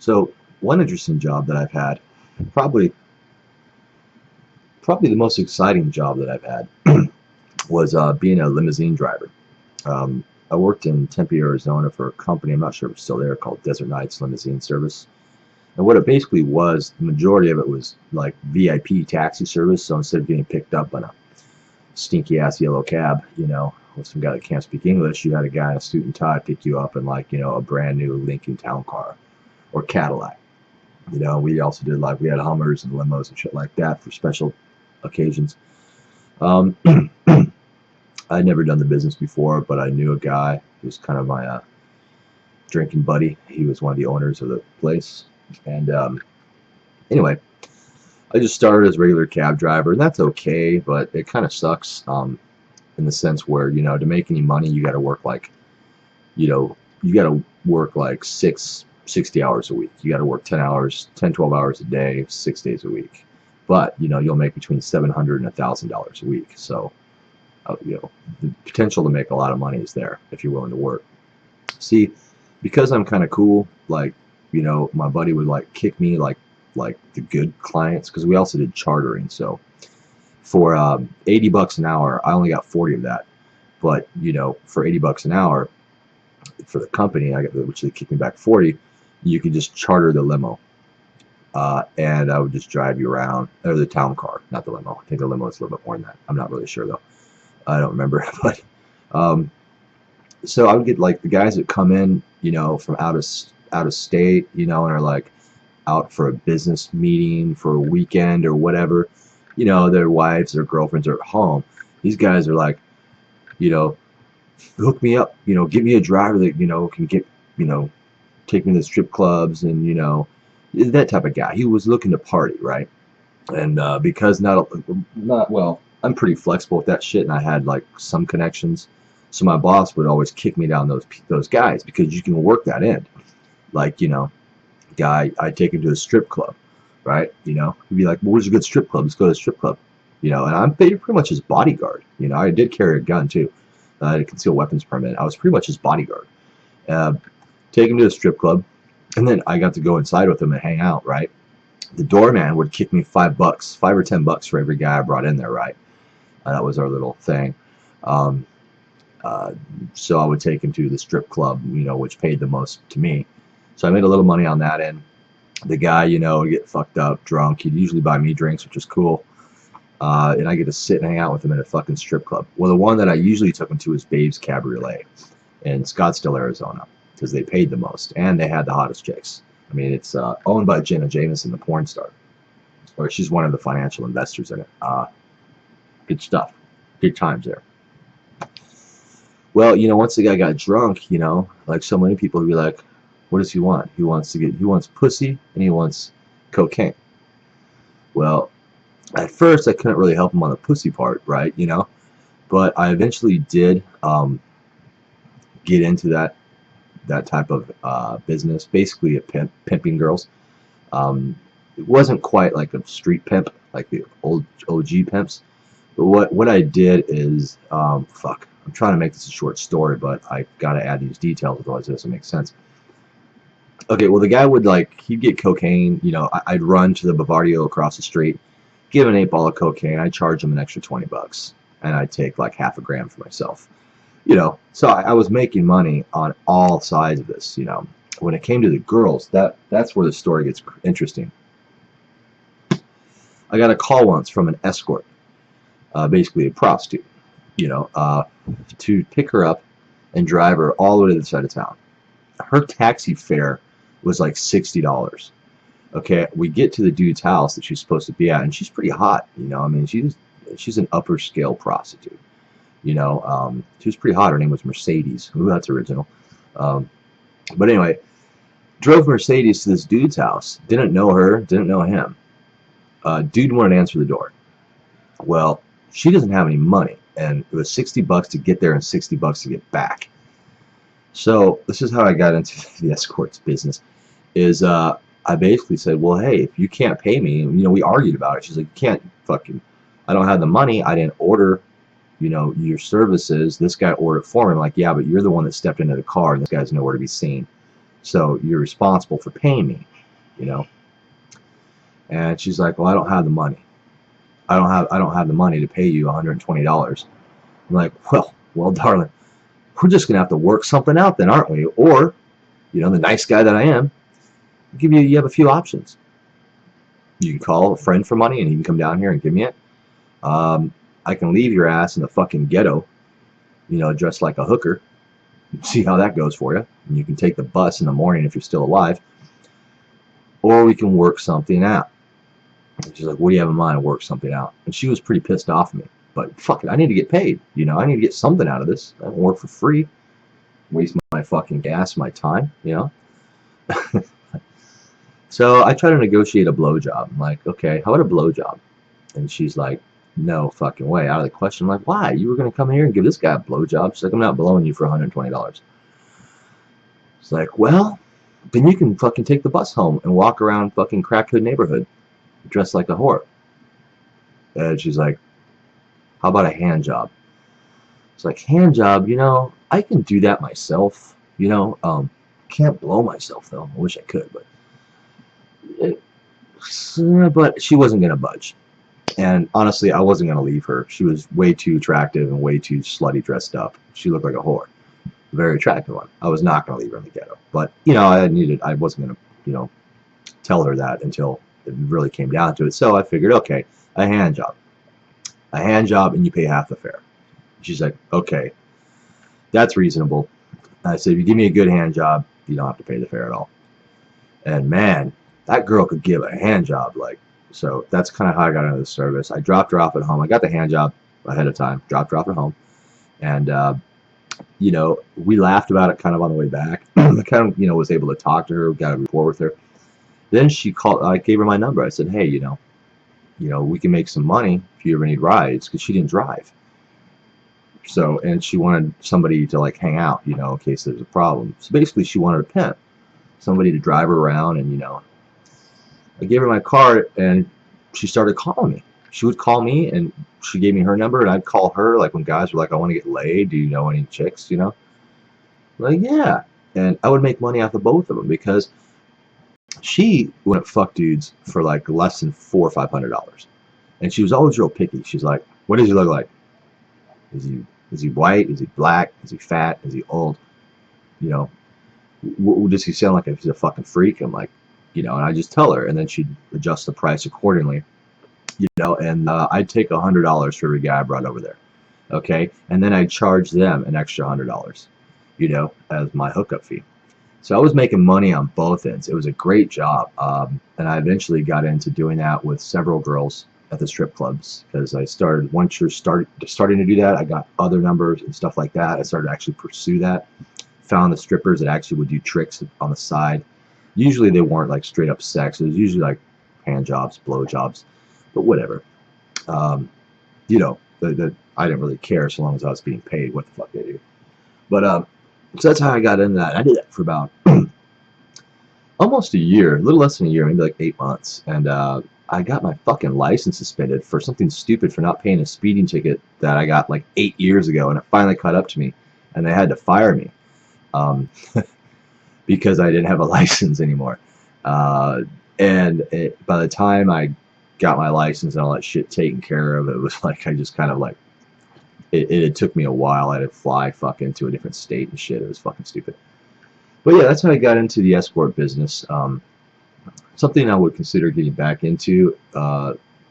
So one interesting job that I've had, probably the most exciting job that I've had, was being a limousine driver. I worked in Tempe, Arizona for a company, I'm not sure if it's still there, called Desert Nights Limousine Service. And what it basically was, the majority of it was like VIP taxi service. So instead of getting picked up in a stinky ass yellow cab, with some guy that can't speak English, you had a guy in a suit and tie pick you up in a brand new Lincoln Town Car or Cadillac. We also did we had Hummers and limos and shit like that for special occasions. I'd never done the business before, but I knew a guy who was kind of my drinking buddy. He was one of the owners of the place. And anyway, I just started as a regular cab driver, and that's okay, but it kind of sucks in the sense where, to make any money, you got to work you got to work 60 hours a week. You got to work 10, 12 hours a day, 6 days a week. But, you'll make between $700 and $1,000 a week. So, the potential to make a lot of money is there if you're willing to work. See, because I'm kind of cool, my buddy would kick me like the good clients, because we also did chartering. So for $80 an hour, I only got 40 of that. But for $80 an hour for the company, which they kicked me back 40, you could just charter the limo, and I would just drive you around, or the town car, not the limo. I think the limo is a little bit more than that. I'm not really sure though. I don't remember. But so I would get the guys that come in, from out of state, and are out for a business meeting for a weekend or whatever. Their wives, their girlfriends are at home. These guys are hook me up, give me a driver that, can get, take me to the strip clubs, and, that type of guy. He was looking to party, right? And because not well, I'm pretty flexible with that shit, and I had some connections. So my boss would always kick me down those guys, because you can work that end. Guy, I'd take him to a strip club, right? He'd be like, well, where's a good strip club? Let's go to the strip club. And I'm pretty much his bodyguard. I did carry a gun too. I had a concealed weapons permit. I was pretty much his bodyguard. Take him to the strip club, and then I got to go inside with him and hang out, right? The doorman would kick me $5 or $10 for every guy I brought in there, right? That was our little thing. So I would take him to the strip club, which paid the most to me. So I made a little money on that end. The guy, would get fucked up, drunk. He'd usually buy me drinks, which was cool. And I get to sit and hang out with him in a fucking strip club. Well, the one that I usually took him to is Babe's Cabaret in Scottsdale, Arizona, because they paid the most and they had the hottest chicks. I mean, it's owned by Jenna Jameson, the porn star, or she's one of the financial investors in it. Good stuff. Good times there. Well, once the guy got drunk, like so many people would be like, what does he want? He wants pussy, and he wants cocaine. Well, at first I couldn't really help him on the pussy part, right? But I eventually did get into that type of business, basically pimping girls. It wasn't quite like a street pimp, like the old OG pimps. But what I did is, I'm trying to make this a short story, but I got to add these details, otherwise it doesn't make sense. Okay, well, the guy would he'd get cocaine. I'd run to the Bavario across the street, give him an 8-ball of cocaine. I'd charge him an extra $20, and I'd take half a gram for myself. So I was making money on all sides of this. When it came to the girls, that's where the story gets interesting. I got a call once from an escort, basically a prostitute, to pick her up and drive her all the way to the side of town. Her taxi fare was $60. Okay, we get to the dude's house that she's supposed to be at, and she's pretty hot. I mean, she's an upper scale prostitute. She was pretty hot. Her name was Mercedes. Ooh, that's original. But anyway, drove Mercedes to this dude's house. Didn't know her, didn't know him. Dude wanted to answer the door. Well, she doesn't have any money, and it was $60 to get there and $60 to get back. So this is how I got into the escorts business. Is I basically said, well, hey, if you can't pay me, we argued about it. She's like, you can't I don't have the money. I didn't order, your services. This guy ordered for me. I'm like, yeah, but you're the one that stepped into the car, and this guy's nowhere to be seen. so you're responsible for paying me, you know. And she's like, well, I don't have the money. I don't have the money to pay you $120. I'm like, well, darling, we're just gonna have to work something out then, aren't we? Or, you know, the nice guy that I am, you have a few options. You can call a friend for money and he can come down here and give me it. I can leave your ass in the fucking ghetto, you know, dressed like a hooker. See how that goes for you. And you can take the bus in the morning if you're still alive. Or we can work something out. And she's like, what do you have in mind? Work something out. And she was pretty pissed off at me. But fuck it, I need to get paid. You know, I need to get something out of this. I don't work for free. Waste my fucking gas, my time, you know. So I try to negotiate a blowjob. I'm like, okay, how about a blowjob? And she's like, no fucking way, out of the question. I'm like, why? You were going to come here and give this guy a blowjob? She's like, I'm not blowing you for $120. It's like, well, then you can fucking take the bus home and walk around fucking crack hood neighborhood dressed like a whore. And she's like, how about a hand job? It's like, hand job, you know, I can do that myself, you know. Can't blow myself though. I wish I could, but she wasn't gonna budge. And honestly, I wasn't gonna leave her. She was way too attractive and way too slutty dressed up. She looked like a whore, very attractive one. I was not gonna leave her in the ghetto, but you know, I wasn't gonna, you know, tell her that until it really came down to it. So I figured, okay, a hand job, and you pay half the fare. She's like, okay, that's reasonable. I said, if you give me a good hand job, you don't have to pay the fare at all. And man, that girl could give a hand job. Like, so that's kind of how I got into the service. I dropped her off at home. I got the hand job ahead of time, dropped her off at home. And, you know, we laughed about it kind of on the way back. I kind of, you know, was able to talk to her, got a rapport with her. Then she called, I gave her my number. I said, hey, you know, we can make some money if you ever need rides, because she didn't drive. So, and she wanted somebody to like hang out, you know, in case there's a problem. So basically she wanted a pimp, somebody to drive her around. And, you know, I gave her my card and she started calling me. She would call me and she gave me her number and I'd call her, like when guys were like, I want to get laid. Do you know any chicks, you know? Like, yeah. And I would make money off of both of them because she wouldn't fuck dudes for like less than $400 or $500. And she was always real picky. She's like, what does he look like? Is he white? Is he black? Is he fat? Is he old? You know, does he sound like he's a fucking freak? I'm like, you know, and I just tell her, and then she'd adjust the price accordingly, you know, and I'd take $100 for every guy I brought over there, okay, and then I'd charge them an extra $100, you know, as my hookup fee. So I was making money on both ends. It was a great job, and I eventually got into doing that with several girls at the strip clubs because I started, once you're starting to do that, I got other numbers and stuff like that. I started to actually pursue that. Found the strippers that actually would do tricks on the side. Usually they weren't like straight up sex. It was usually like hand jobs, blow jobs, but whatever. You know, I didn't really care so long as I was being paid. What the fuck they do. But so that's how I got into that. I did that for about almost a year, a little less than a year, maybe like 8 months. And I got my fucking license suspended for something stupid, for not paying a speeding ticket that I got like 8 years ago. And it finally caught up to me and they had to fire me. Because I didn't have a license anymore. By the time I got my license and all that shit taken care of, it was like I just kind of like, it took me a while. I had to fly fucking to a different state and shit. It was fucking stupid. But yeah, that's how I got into the escort business. Something I would consider getting back into,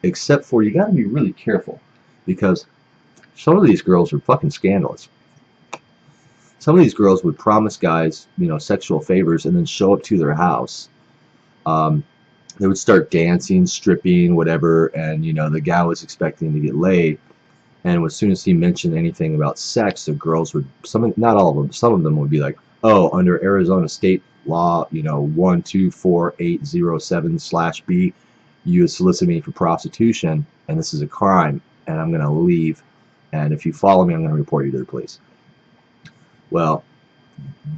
except for you got to be really careful because some of these girls are fucking scandalous. Some of these girls would promise guys, you know, sexual favors and then show up to their house. They would start dancing, stripping, whatever, and, you know, the guy was expecting to get laid. And as soon as he mentioned anything about sex, the girls would, not all of them, some of them would be like, oh, under Arizona state law, you know, 124807/B, you solicit me for prostitution, and this is a crime, and I'm going to leave. And if you follow me, I'm going to report you to the police. Well,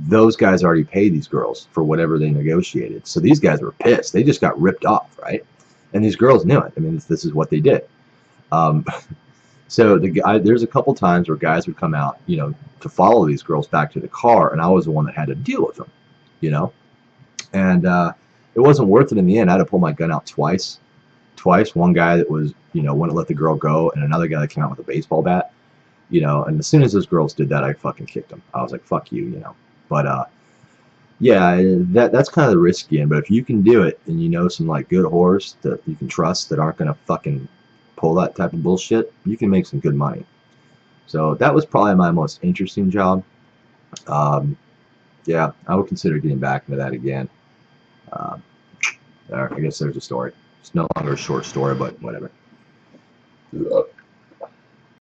those guys already paid these girls for whatever they negotiated. So these guys were pissed. They just got ripped off, right? And these girls knew it. I mean, this is what they did. So there's a couple times where guys would come out, you know, to follow these girls back to the car, and I was the one that had to deal with them, you know. And it wasn't worth it in the end. I had to pull my gun out twice. One guy that was, wouldn't let the girl go, and another guy that came out with a baseball bat. And as soon as those girls did that, I fucking kicked them. I was like, fuck you. But yeah, that's kind of the risky end. But if you can do it, and some like good whores that you can trust that aren't gonna fucking pull that type of bullshit, you can make some good money. So that was probably my most interesting job. Um, yeah, I would consider getting back into that again. Um, I guess there's a story. It's no longer a short story, but whatever.